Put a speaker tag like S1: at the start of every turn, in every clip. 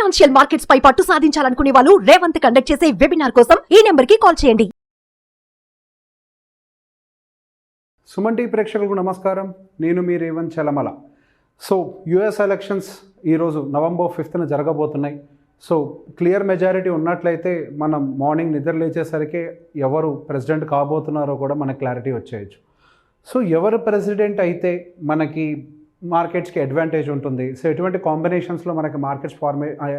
S1: Financial markets పై పట్టు సాధించాలనుకునే వాళ్ళు Revanth conduct చేసే వెబినార్ కోసం ఈ నెంబర్ కి కాల్ చేయండి.
S2: సుమన్ టీవీ ప్రేక్షకులకు నమస్కారం. నేను మీ Revanth Chalamala. So US elections ఈరోజు నవంబర్ 5న జరగబోతున్నాయి. సో క్లియర్ మెజారిటీ ఉన్నట్లయితే మనం మార్నింగ్ నిద్ర లేచేసరికి ఎవరు ప్రెసిడెంట్ కాబోతున్నారో కూడా మనకు క్లారిటీ వచ్చేయచ్చు. సో ఎవరు ప్రెసిడెంట్ అయితే మనకి మార్కెట్స్కి అడ్వాంటేజ్ ఉంటుంది. సో ఎటువంటి కాంబినేషన్స్లో మనకి మార్కెట్స్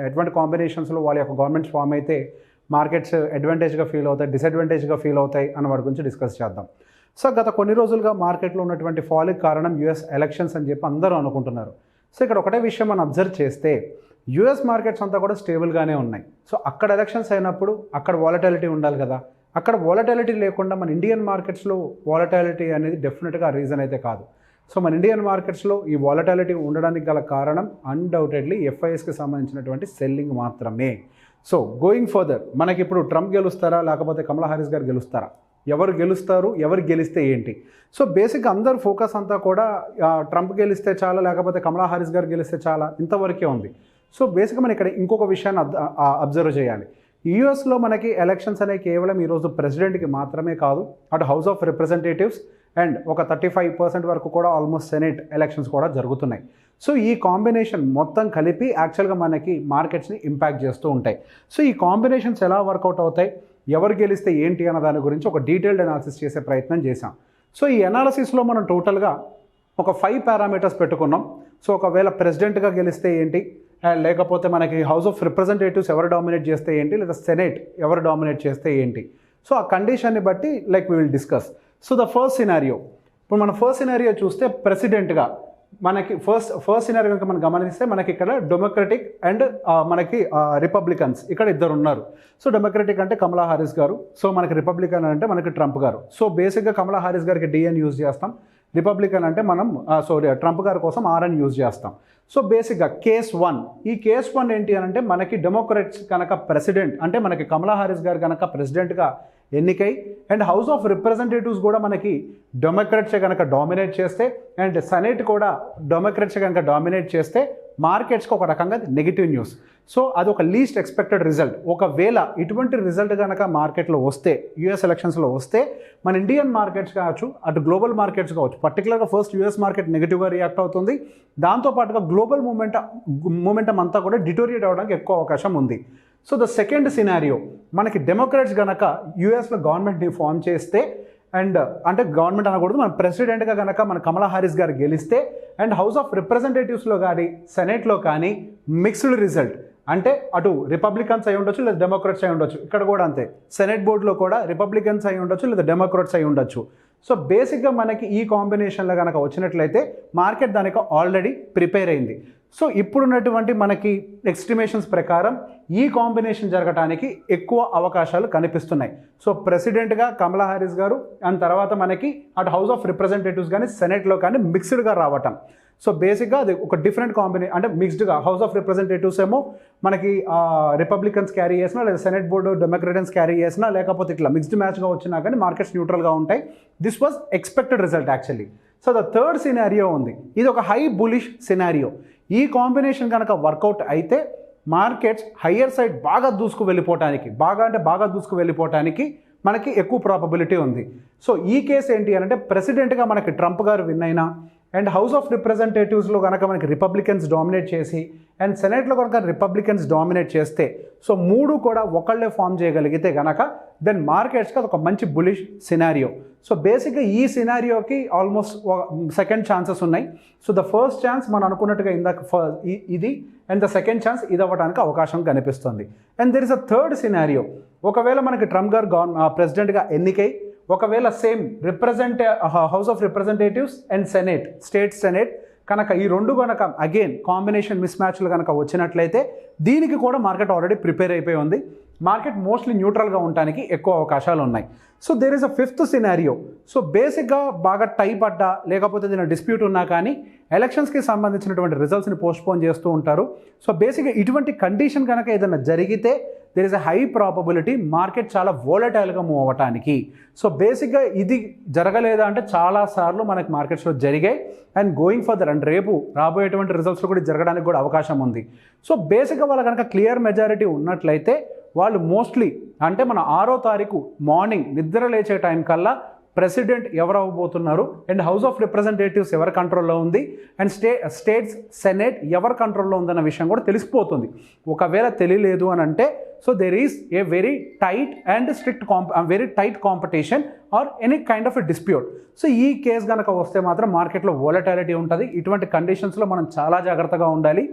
S2: ఎటువంటి కాంబినేషన్స్లో వాళ్ళ యొక్క గవర్నమెంట్స్ ఫామ్ అయితే మార్కెట్స్ అడ్వాంటేజ్గా ఫీల్ అవుతాయి, డిసడ్వాంటేజ్గా ఫీల్ అవుతాయి అన్న వాటి గురించి డిస్కస్ చేద్దాం. సో గత కొన్ని రోజులుగా మార్కెట్లో ఉన్నటువంటి ఫాల్కి కారణం యుఎస్ ఎలక్షన్స్ అని చెప్పి అందరూ అనుకుంటున్నారు. సో ఇక్కడ ఒకటే విషయం మనం అబ్జర్వ్ చేస్తే యుఎస్ మార్కెట్స్ అంతా కూడా స్టేబుల్గానే ఉన్నాయి. సో అక్కడ ఎలక్షన్స్ అయినప్పుడు అక్కడ వాలటాలిటీ ఉండాలి కదా. అక్కడ వాలటాలిటీ లేకుండా మన ఇండియన్ మార్కెట్స్లో వాలటాలిటీ అనేది డెఫినెట్గా రీజన్ అయితే కాదు. సో మన ఇండియన్ మార్కెట్స్లో ఈ వాలటాలిటీ ఉండడానికి గల కారణం అన్డౌటెడ్లీ ఎఫ్ఐఎస్కి సంబంధించినటువంటి సెల్లింగ్ మాత్రమే. సో గోయింగ్ ఫర్దర్ మనకి ఇప్పుడు ట్రంప్ గెలుస్తారా లేకపోతే కమలా హారిస్ గారు గెలుస్తారా, ఎవరు గెలుస్తారు, ఎవరు గెలిస్తే ఏంటి? సో బేసిక్గా అందరు ఫోకస్ అంతా కూడా ట్రంప్ గెలిస్తే చాలా లేకపోతే కమలా హారిస్ గారు గెలిస్తే చాలా ఇంతవరకే ఉంది. సో బేసిక్గా మనం ఇక్కడ ఇంకొక విషయాన్ని అబ్జర్వ్ చేయాలి. యూఎస్లో మనకి ఎలక్షన్స్ అనేవి కేవలం ఈరోజు ప్రెసిడెంట్కి మాత్రమే కాదు, అటు హౌస్ ఆఫ్ రిప్రజెంటేటివ్స్ అండ్ ఒక 35% వరకు కూడా ఆల్మోస్ట్ సెనేట్ ఎలక్షన్స్ కూడా జరుగుతున్నాయి. సో ఈ కాంబినేషన్ మొత్తం కలిపి యాక్చువల్గా మనకి మార్కెట్స్ని ఇంపాక్ట్ చేస్తూ ఉంటాయి. సో ఈ కాంబినేషన్స్ ఎలా వర్కౌట్ అవుతాయి, ఎవరు గెలిస్తే ఏంటి అన్న దాని గురించి ఒక డీటెయిల్డ్ అనాలిసిస్ చేసే ప్రయత్నం చేశాం. సో ఈ అనాలిసిస్లో మనం టోటల్గా ఒక 5 పారామీటర్స్ పెట్టుకున్నాం. సో ఒకవేళ ప్రెసిడెంట్గా గెలిస్తే ఏంటి, లేకపోతే మనకి హౌస్ ఆఫ్ రిప్రజెంటేటివ్స్ ఎవరు డామినేట్ చేస్తే ఏంటి, లేదా సెనేట్ ఎవరు డామినేట్ చేస్తే ఏంటి. సో ఆ కండిషన్ని బట్టి we will discuss. So the first scenario, ఇప్పుడు మన ఫస్ట్ సినారియో చూస్తే ప్రెసిడెంట్గా మనకి ఫస్ట్ సినారియో కనుక మనం గమనిస్తే మనకి ఇక్కడ డెమోక్రటిక్ అండ్ మనకి రిపబ్లికన్స్ ఇక్కడ ఇద్దరు ఉన్నారు. సో డెమోక్రటిక్ అంటే కమలా హారిస్ గారు, సో మనకి రిపబ్లికన్ అంటే మనకి ట్రంప్ గారు. సో బేసిక్గా కమలా హారిస్ గారికి డిఎన్ యూజ్ చేస్తాం, రిపబ్లికన్ అంటే మనం ట్రంప్ గారి కోసం ఆర్ఎన్ యూజ్ చేస్తాం. సో బేసిక్గా కేస్ 1, ఈ కేస్ 1 ఏంటి అని అంటే మనకి డెమోక్రాట్స్ కనుక ప్రెసిడెంట్ అంటే మనకి కమలా హారిస్ గారు కనుక ప్రెసిడెంట్గా ఎన్నికై అండ్ హౌస్ ఆఫ్ రిప్రజెంటేటివ్స్ కూడా మనకి డెమోక్రాట్సే కనుక డామినేట్ చేస్తే అండ్ సెనేట్ కూడా డెమోక్రాట్సే కనుక డామినేట్ చేస్తే మార్కెట్స్కి ఒక రకంగా నెగిటివ్ న్యూస్. సో అది ఒక లీస్ట్ ఎక్స్పెక్టెడ్ రిజల్ట్. ఒకవేళ ఇటువంటి రిజల్ట్ కనుక మార్కెట్లో వస్తే, యూఎస్ ఎలక్షన్స్లో వస్తే మన ఇండియన్ మార్కెట్స్ కావచ్చు, అటు గ్లోబల్ మార్కెట్స్ కావచ్చు, పర్టికులర్గా ఫస్ట్ యూఎస్ మార్కెట్ నెగిటివ్గా రియాక్ట్ అవుతుంది. దాంతోపాటుగా గ్లోబల్ మూమెంటం అంతా కూడా డిటోరియేట్ అవ్వడానికి ఎక్కువ అవకాశం ఉంది. సో ద సెకండ్ సినారియో, మనకి డెమోక్రాట్స్ కనుక యూఎస్లో గవర్నమెంట్ని ఫామ్ చేస్తే అండ్ అంటే గవర్నమెంట్ అనకూడదు, మన ప్రెసిడెంట్గా కనుక మన కమలా హారిస్ గారు గెలిస్తే అండ్ హౌస్ ఆఫ్ రిప్రజెంటేటివ్స్లో కానీ సెనేట్లో కానీ మిక్స్డ్ రిజల్ట్ అంటే అటు రిపబ్లికన్స్ అయి ఉండొచ్చు లేదా డెమోక్రాట్స్ అయి ఉండొచ్చు. ఇక్కడ కూడా అంతే, సెనేట్ బోర్డులో కూడా రిపబ్లికన్స్ అయి ఉండొచ్చు లేదా డెమోక్రాట్స్ అయి ఉండొచ్చు. సో బేసిక్గా మనకి ఈ కాంబినేషన్లో కనుక వచ్చినట్లయితే మార్కెట్ దానికి ఆల్రెడీ ప్రిపేర్ అయింది. సో ఇప్పుడున్నటువంటి మనకి ఎస్టిమేషన్స్ ప్రకారం ఈ కాంబినేషన్ జరగడానికి ఎక్కువ అవకాశాలు కనిపిస్తున్నాయి. సో ప్రెసిడెంట్గా కమలా హారిస్ గారు అండ్ తర్వాత మనకి అటు హౌస్ ఆఫ్ రిప్రజెంటేటివ్స్ కానీ సెనేట్లో కానీ మిక్స్డ్గా రావటం. సో బేసిక్గా అది ఒక డిఫరెంట్ కాంబినేషన్ అంటే మిక్స్డ్గా హౌస్ ఆఫ్ రిప్రజెంటేటివ్స్ ఏమో మనకి రిపబ్లికన్స్ క్యారీ చేసినా లేదా సెనేట్ బోర్డు డెమోక్రటన్స్ క్యారీ చేసినా లేకపోతే ఇట్లా మిక్స్డ్ మ్యాచ్గా వచ్చినా కానీ మార్కెట్స్ న్యూట్రల్గా ఉంటాయి. This was expected result actually. So the third scenario ఉంది, ఇది ఒక హై బులిష్ సినారియో. ఈ కాంబినేషన్ కనుక వర్కౌట్ అయితే మార్కెట్స్ హయ్యర్ సైడ్ బాగా దూసుకు వెళ్ళిపోవటానికి మనకి ఎక్కువ ప్రాబబిలిటీ ఉంది. సో ఈ కేసు ఏంటి అని అంటే ప్రెసిడెంట్గా మనకి ట్రంప్ గారు విన్ అయినా అండ్ హౌస్ ఆఫ్ రిప్రజెంటేటివ్స్లో కనుక మనకి రిపబ్లికన్స్ డామినేట్ చేసి అండ్ సెనేట్లో కనుక రిపబ్లికన్స్ డామినేట్ చేస్తే సో మూడు కూడా ఒకళ్ళే ఫామ్ చేయగలిగితే కనుక దెన్ మార్కెట్స్కి అది ఒక మంచి బులిష్ సినారియో. సో బేసిక్గా ఈ సినారియోకి ఆల్మోస్ట్ సెకండ్ ఛాన్సెస్ ఉన్నాయి. సో ద ఫస్ట్ ఛాన్స్ మనం అనుకున్నట్టుగా ఇందాక ఇది అండ్ ద సెకండ్ ఛాన్స్ ఇది అవ్వడానికి అవకాశం కనిపిస్తుంది. And there is a third scenario, ఒకవేళ మనకి ట్రంప్ గారు ప్రెసిడెంట్గా ఎన్నికై ఒకవేళ same house of representatives and senate state senate కనుక ఈ రెండు కనుక అగైన్ కాంబినేషన్ మిస్ మ్యాచ్లు కనుక వచ్చినట్లయితే దీనికి కూడా మార్కెట్ ఆల్రెడీ ప్రిపేర్ అయిపోయి ఉంది. మార్కెట్ మోస్ట్లీ న్యూట్రల్గా ఉండడానికి ఎక్కువ అవకాశాలు ఉన్నాయి. So there is a fifth scenario. So బేసిక్గా బాగా టై పడ్డా లేకపోతే దీని డిస్ప్యూట్ ఉన్నా కానీ ఎలక్షన్స్కి సంబంధించినటువంటి రిజల్ట్స్ని పోస్ట్పోన్ చేస్తూ ఉంటారు. సో బేసిక్గా ఇటువంటి కండిషన్ కనుక ఏదైనా జరిగితే there is a high probability market చాలా వోలటైల్గా మూవ్ అవ్వటానికి. సో బేసిక్గా ఇది జరగలేదా అంటే చాలాసార్లు మనకి మార్కెట్స్లో జరిగాయి అండ్ గోయింగ్ ఫర్దర్ అండ్ రేపు రాబోయేటువంటి రిజల్ట్స్లో కూడా జరగడానికి కూడా అవకాశం ఉంది. సో బేసిక్గా వాళ్ళ కనుక క్లియర్ మెజారిటీ ఉన్నట్లయితే వాళ్ళు మోస్ట్లీ అంటే మన 6వ తారీఖు మార్నింగ్ నిద్ర లేచే టైం కల్లా ప్రెసిడెంట్ ఎవరు అవ్వబోతున్నారు అండ్ హౌస్ ఆఫ్ రిప్రజెంటేటివ్స్ ఎవరి కంట్రోల్లో ఉంది అండ్ స్టేట్స్ సెనేట్ ఎవరి కంట్రోల్లో ఉందన్న విషయం కూడా తెలిసిపోతుంది. ఒకవేళ తెలియలేదు అని అంటే so there is a very tight and strict very tight competition or any kind of a dispute. So ఈ కేసు కనుక వస్తే మాత్రం మార్కెట్లో వోలటాలిటీ ఉంటుంది. ఇటువంటి కండిషన్స్లో మనం చాలా జాగ్రత్తగా ఉండాలి.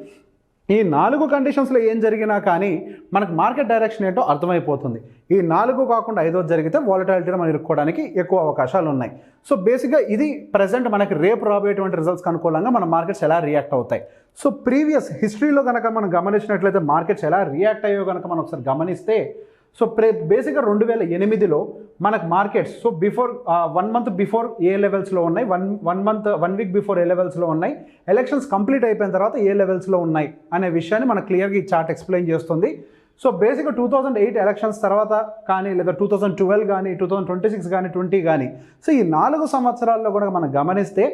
S2: ఈ 4 కండిషన్స్లో ఏం జరిగినా కానీ మనకు మార్కెట్ డైరెక్షన్ ఏంటో అర్థమైపోతుంది. ఈ 4 కాకుండా 5వ జరిగితే వాలటాలిటీని మనం ఇరుక్కోవడానికి ఎక్కువ అవకాశాలు ఉన్నాయి. సో బేసిక్గా ఇది ప్రజెంట్ మనకి రేపు రాబోయేటువంటి రిజల్ట్స్కి అనుకూలంగా మన మార్కెట్స్ ఎలా రియాక్ట్ అవుతాయి. సో ప్రీవియస్ హిస్టరీలో కనుక మనం గమనించినట్లయితే మార్కెట్స్ ఎలా రియాక్ట్ అయ్యో కనుక మనం ఒకసారి గమనిస్తే సో బేసిక్గా 2008లో మనకు markets so before 1 month before ఏ లెవెల్స్లో ఉన్నాయి, 1 వీక్ బిఫోర్ ఏ లెవెల్స్లో ఉన్నాయి, ఎలక్షన్స్ కంప్లీట్ అయిపోయిన తర్వాత ఏ లెవెల్స్లో ఉన్నాయి అనే విషయాన్ని మనకు క్లియర్గా ఈ చార్ట్ ఎక్స్ప్లెయిన్ చేస్తుంది. సో బేసిక్గా 2008 ఎలక్షన్స్ తర్వాత కానీ లేదా 2012 కానీ 2026 కానీ 20 కానీ సో ఈ 4 సంవత్సరాల్లో కూడా మనం గమనిస్తే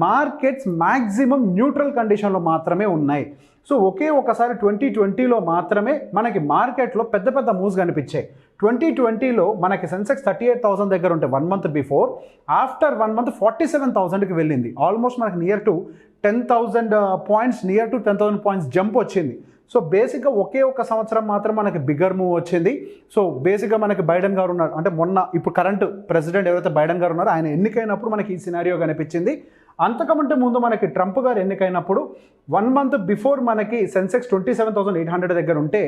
S2: మార్కెట్స్ మ్యాక్సిమం న్యూట్రల్ కండిషన్లో మాత్రమే ఉన్నాయి. సో ఒకే ఒకసారి 2020లో మాత్రమే మనకి మార్కెట్లో పెద్ద పెద్ద మూవ్స్ కనిపించాయి. 2020లో మనకి సెన్సెక్స్ 38,000 దగ్గర ఉంటే 1 మంత్ బిఫోర్ ఆఫ్టర్ 1 మంత్ 47,000కి వెళ్ళింది. ఆల్మోస్ట్ మనకి నియర్ టు 10,000 పాయింట్స్ జంప్ వచ్చింది. సో బేసిక్గా ఒకే ఒక సంవత్సరం మాత్రం మనకి బిగ్గర్ మూవ్ వచ్చింది. సో బేసిక్గా మనకి బైడెన్ గారు ఉన్నారు అంటే ఇప్పుడు కరెంట్ ప్రెసిడెంట్ ఎవరైతే బైడెన్ గారు ఉన్నారో ఆయన ఎన్నికైనప్పుడు మనకి ఈ సినారియో కనిపించింది. అంతకంటే ముందు మనకి ట్రంప్ గారు ఎన్నికైనప్పుడు 1 మంత్ బిఫోర్ మనకి సెన్సెక్స్ 27,800 దగ్గర ఉంటే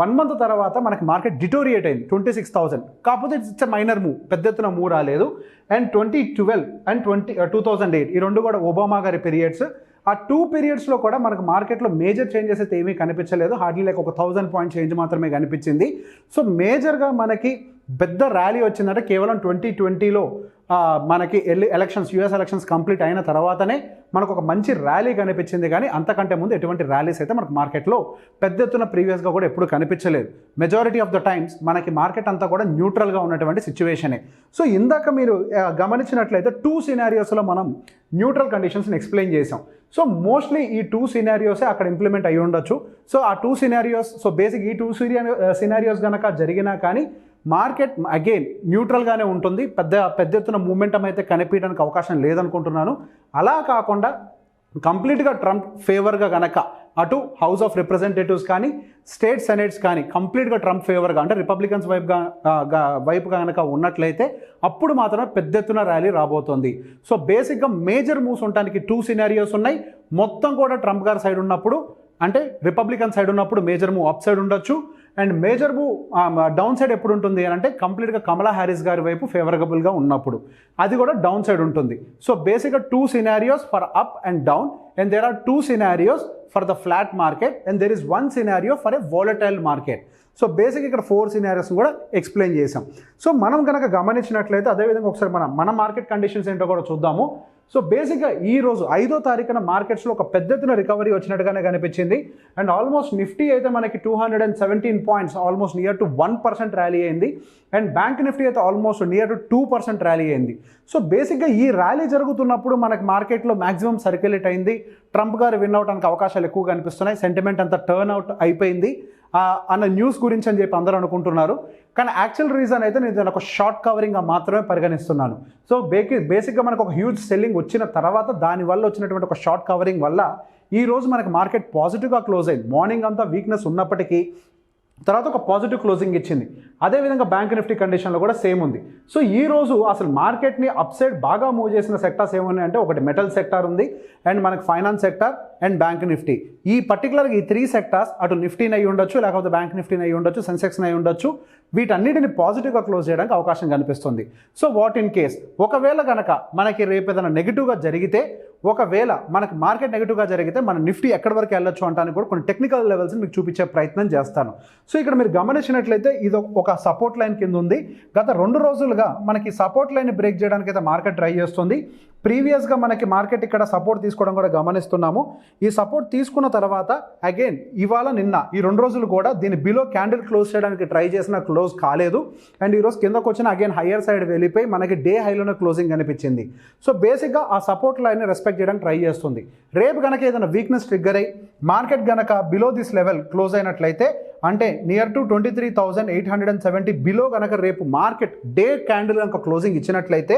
S2: 1 మంత్ తర్వాత మనకి మార్కెట్ డిటోరియేట్ అయింది 26,000. కాకపోతే ఇట్స్ మైనర్ మూవ్, పెద్ద ఎత్తున మూవ్ రాలేదు. అండ్ 2012 అండ్ 2008 ఈ 2 కూడా ఒబామా గారి పీరియడ్స్. ఆ 2 పీరియడ్స్లో కూడా మనకు మార్కెట్లో మేజర్ చేంజెస్ అయితే ఏమీ కనిపించలేదు. హార్డ్లీ లైక్ ఒక 1000 పాయింట్ చేంజ్ మాత్రమే కనిపించింది. సో మేజర్గా మనకి పెద్ద ర్యాలీ వచ్చిందంటే కేవలం 2020లో మనకి యుఎస్ ఎలక్షన్స్ కంప్లీట్ అయిన తర్వాతనే మనకు ఒక మంచి ర్యాలీ కనిపించింది. కానీ అంతకంటే ముందు ఎటువంటి ర్యాలీస్ అయితే మనకు మార్కెట్లో పెద్ద ఎత్తున ప్రీవియస్గా కూడా ఎప్పుడు కనిపించలేదు. మెజారిటీ ఆఫ్ ద టైమ్స్ మనకి మార్కెట్ అంతా కూడా న్యూట్రల్గా ఉన్నటువంటి సిచ్యువేషనే. సో ఇందాక మీరు గమనించినట్లయితే 2 సినారియోస్లో మనం న్యూట్రల్ కండిషన్స్ని ఎక్స్ప్లెయిన్ చేసాం. సో మోస్ట్లీ ఈ 2 సినారియోసే అక్కడ ఇంప్లిమెంట్ అయ్యి ఉండొచ్చు. సో ఆ 2 సినారియోస్ సో బేసిక్ ఈ 2 సినారియోస్ కనుక జరిగినా కానీ మార్కెట్ అగైన్ న్యూట్రల్గానే ఉంటుంది. పెద్ద ఎత్తున మూమెంటం అయితే కనిపించడానికి అవకాశం లేదనుకుంటున్నాను. అలా కాకుండా కంప్లీట్గా ట్రంప్ ఫేవర్గా కనుక అటు హౌస్ ఆఫ్ రిప్రజెంటేటివ్స్ కానీ స్టేట్ సెనేట్స్ కానీ కంప్లీట్గా ట్రంప్ ఫేవర్గా అంటే రిపబ్లికన్స్ వైపుగా కనుక ఉన్నట్లయితే అప్పుడు మాత్రమే పెద్ద ఎత్తున ర్యాలీ రాబోతోంది. సో బేసిక్గా మేజర్ మూవ్స్ ఉండడానికి 2 సినారియోస్ ఉన్నాయి. మొత్తం కూడా ట్రంప్ గారి సైడ్ ఉన్నప్పుడు అంటే రిపబ్లికన్ సైడ్ ఉన్నప్పుడు మేజర్ మూవ్ అప్ సైడ్ ఉండొచ్చు. And major move down side ఎప్పుడు ఉంటుంది అని అంటే కంప్లీట్గా కమలా హ్యారిస్ గారి వైపు ఫేవరబుల్గా ఉన్నప్పుడు అది కూడా డౌన్ సైడ్ ఉంటుంది. సో బేసిక్గా 2 scenarios for up and down and there are 2 scenarios for the flat market and there is 1 scenario for a volatile market. So basic ఇక్కడ 4 సినారియోస్ కూడా ఎక్స్ప్లెయిన్ చేసాం. సో మనం కనుక గమనించినట్లయితే అదేవిధంగా ఒకసారి మన మార్కెట్ కండిషన్స్ ఏంటో కూడా చూద్దాము. సో బేసిక్గా ఈరోజు 5వ తారీఖున మార్కెట్స్లో ఒక పెద్ద ఎత్తున రికవరీ వచ్చినట్టుగానే కనిపించింది. అండ్ ఆల్మోస్ట్ నిఫ్టీ అయితే మనకి 217 points almost near to 1% rally అయింది. అండ్ బ్యాంక్ నిఫ్టీ అయితే ఆల్మోస్ట్ నియర్ టు 2% ర్యాలీ అయింది. సో బేసిక్గా ఈ ర్యాలీ జరుగుతున్నప్పుడు మనకి మార్కెట్లో మ్యాక్సిమం సర్క్యులేట్ అయింది. ట్రంప్ గారు విన్ అవడానికి అవకాశాలు ఎక్కువ కనిపిస్తున్నాయి. సెంటిమెంట్ అంతా టర్న్ అవుట్ అయిపోయింది అన్న న్యూస్ గురించి అని చెప్పి అందరూ అనుకుంటున్నారు. కానీ యాక్చువల్ రీజన్ అయితే నేను దాన్ని ఒక షార్ట్ కవరింగ్గా మాత్రమే పరిగణిస్తున్నాను. సో బేసిక్గా మనకు ఒక హ్యూజ్ సెల్లింగ్ వచ్చిన తర్వాత దానివల్ల వచ్చినటువంటి ఒక షార్ట్ కవరింగ్ వల్ల ఈరోజు మనకి మార్కెట్ పాజిటివ్గా క్లోజ్ అయింది. మార్నింగ్ అంతా వీక్నెస్ ఉన్నప్పటికీ తర్వాత ఒక పాజిటివ్ క్లోజింగ్ ఇచ్చింది. అదేవిధంగా బ్యాంక్ నిఫ్టీ కండిషన్లో కూడా సేమ్ ఉంది. సో ఈరోజు అసలు మార్కెట్ని అప్ సైడ్ బాగా మూవ్ చేసిన సెక్టార్స్ ఏమున్నాయి అంటే ఒకటి మెటల్ సెక్టార్ ఉంది అండ్ మనకి finance sector and bank Nifty. ఈ పర్టికులర్గా ఈ 3 సెక్టార్స్ అటు నిఫ్టీని అయి ఉండొచ్చు, లేకపోతే బ్యాంక్ నిఫ్టీని అయి ఉండొచ్చు, సెన్సెక్స్ని అయి ఉండొచ్చు. వీటన్నిటిని పాజిటివ్గా క్లోజ్ చేయడానికి అవకాశం కనిపిస్తుంది. సో వాట్ ఇన్ కేస్ ఒకవేళ కనుక మనకి రేపు ఏదైనా నెగిటివ్గా జరిగితే ఒకవేళ మనకి మార్కెట్ నెగిటివ్గా జరిగితే మన నిఫ్టీ ఎక్కడి వరకు వెళ్ళొచ్చు అంటానికి కూడా కొన్ని టెక్నికల్ లెవెల్స్ని మీకు చూపించే ప్రయత్నం చేస్తాను. సో ఇక్కడ మీరు గమనించినట్లయితే ఇది ఒక సపోర్ట్ లైన్ కింద ఉంది. గత 2 రోజులుగా మనకి సపోర్ట్ లైన్ బ్రేక్ చేయడానికి అయితే మార్కెట్ ట్రై చేస్తుంది. ప్రీవియస్గా మనకి మార్కెట్ ఇక్కడ సపోర్ట్ తీసుకోవడం కూడా గమనిస్తున్నాము. ఈ సపోర్ట్ తీసుకున్న తర్వాత అగైన్ ఇవాళ నిన్న ఈ 2 రోజులు కూడా దీని బిలో క్యాండిల్ క్లోజ్ చేయడానికి ట్రై చేసిన క్లోజ్ కాలేదు. అండ్ ఈరోజు కిందకు వచ్చిన అగైన్ హయ్యర్ సైడ్ వెళ్ళిపోయి మనకి డే హైలోనే క్లోజింగ్ కనిపించింది. సో బేసిక్గా ఆ సపోర్ట్ లైన్ని రెస్పెక్ట్ చేయడానికి ట్రై చేస్తుంది. రేపు కనుక ఏదైనా వీక్నెస్ ట్రిగ్గర్ అయ్యి మార్కెట్ కనుక బిలో దిస్ లెవెల్ క్లోజ్ అయినట్లయితే, అంటే నియర్ టు 23,870 బిలో కనుక రేపు మార్కెట్ డే క్యాండిల్ కనుక క్లోజింగ్ ఇచ్చినట్లయితే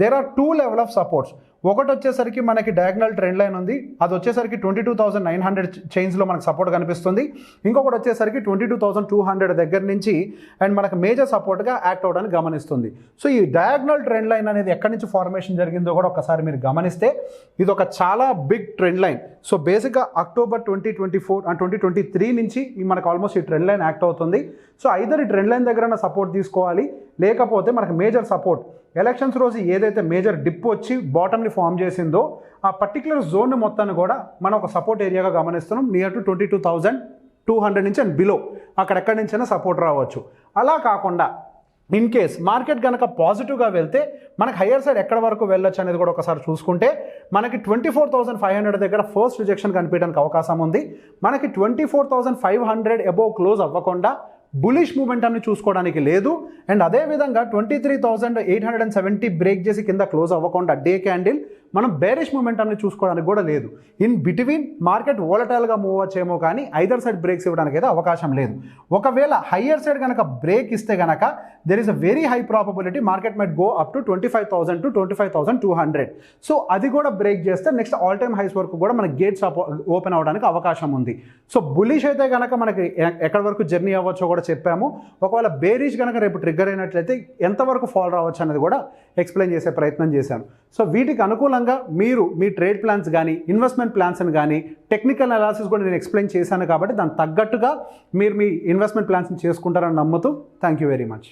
S2: there are 2 level of supports. ఒకటి వచ్చేసరికి మనకి డయాగ్నల్ ట్రెండ్ లైన్ ఉంది, అది వచ్చేసరికి 22,900 చైన్స్లో మనకు సపోర్ట్ కనిపిస్తుంది. ఇంకొకటి వచ్చేసరికి 22,200 దగ్గర నుంచి అండ్ మనకు మేజర్ సపోర్ట్గా యాక్ట్ అవ్వడానికి గమనిస్తుంది. సో ఈ డయాగ్నల్ ట్రెండ్ లైన్ అనేది ఎక్కడి నుంచి ఫార్మేషన్ జరిగిందో కూడా ఒకసారి మీరు గమనిస్తే ఇది ఒక చాలా బిగ్ ట్రెండ్ లైన్. సో బేసిక్గా అక్టోబర్ 2024 అండ్ 2023 నుంచి మనకు ఆల్మోస్ట్ ఈ ట్రెండ్ లైన్ యాక్ట్ అవుతుంది. సో ఐదర్ ఈ ట్రెండ్ లైన్ దగ్గర సపోర్ట్ తీసుకోవాలి, లేకపోతే మనకు మేజర్ సపోర్ట్ ఎలక్షన్స్ రోజు ఏదైతే మేజర్ డిప్ వచ్చి బాటమ్ని ఫామ్ చేసిందో ఆ పర్టికులర్ జోన్ మొత్తాన్ని కూడా మనం ఒక సపోర్ట్ ఏరియాగా గమనిస్తున్నాం. నియర్ టు 22,200 నుంచి అండ్ బిలో అక్కడెక్కడి నుంచైనా సపోర్ట్ రావచ్చు. అలా కాకుండా ఇన్ కేస్ మార్కెట్ కనుక పాజిటివ్గా వెళ్తే మనకు హయ్యర్ సైడ్ ఎక్కడ వరకు వెళ్ళొచ్చు అనేది కూడా ఒకసారి చూసుకుంటే మనకి 24,500 దగ్గర ఫస్ట్ రిజెక్షన్ కనిపించడానికి అవకాశం ఉంది. మనకి 24,500 అబోవ్ క్లోజ్ అవ్వకుండా బులిష్ మూమెంటాన్ని చూసుకోవడానికి లేదు. అండ్ అదేవిధంగా 23,870 బ్రేక్ చేసి కింద క్లోజ్ అవ్వకుండా డే క్యాండిల్ మనం బేరిష్ మూమెంటాన్ని చూసుకోవడానికి కూడా లేదు. ఇన్ బిట్వీన్ మార్కెట్ వోలటైల్గా మూవ్ వచ్చేమో కానీ ఐదర్ సైడ్ బ్రేక్స్ ఇవ్వడానికి అయితే అవకాశం లేదు. ఒకవేళ హయ్యర్ సైడ్ కనుక బ్రేక్ ఇస్తే కనుక there is a very high probability market might go up to 25,000 to 25,200. So అది కూడా బ్రేక్ చేస్తే నెక్స్ట్ ఆల్ టైమ్ హైస్ వరకు కూడా మనకి గేట్స్ ఓపెన్ అవ్వడానికి అవకాశం ఉంది. సో బులిష్ అయితే కనుక మనకి ఎక్కడి వరకు జర్నీ అవ్వచ్చో కూడా చెప్పాము. ఒకవేళ బేరిష్ కనుక రేపు ట్రిగ్గర్ అయినట్లయితే ఎంతవరకు ఫాల్ రావచ్చు అనేది కూడా ఎక్స్ప్లెయిన్ చేసే ప్రయత్నం చేశాను. సో వీటికి అనుకూలంగా మీరు మీ ట్రేడ్ ప్లాన్స్ కానీ ఇన్వెస్ట్మెంట్ ప్లాన్స్ని కానీ టెక్నికల్ అనాలిసిస్ కూడా నేను ఎక్స్ప్లెయిన్ చేశాను కాబట్టి దానికి తగ్గట్టుగా మీరు మీ ఇన్వెస్ట్మెంట్ ప్లాన్స్ని చేసుకుంటారని నమ్ముతూ థ్యాంక్ యూ వెరీ మచ్.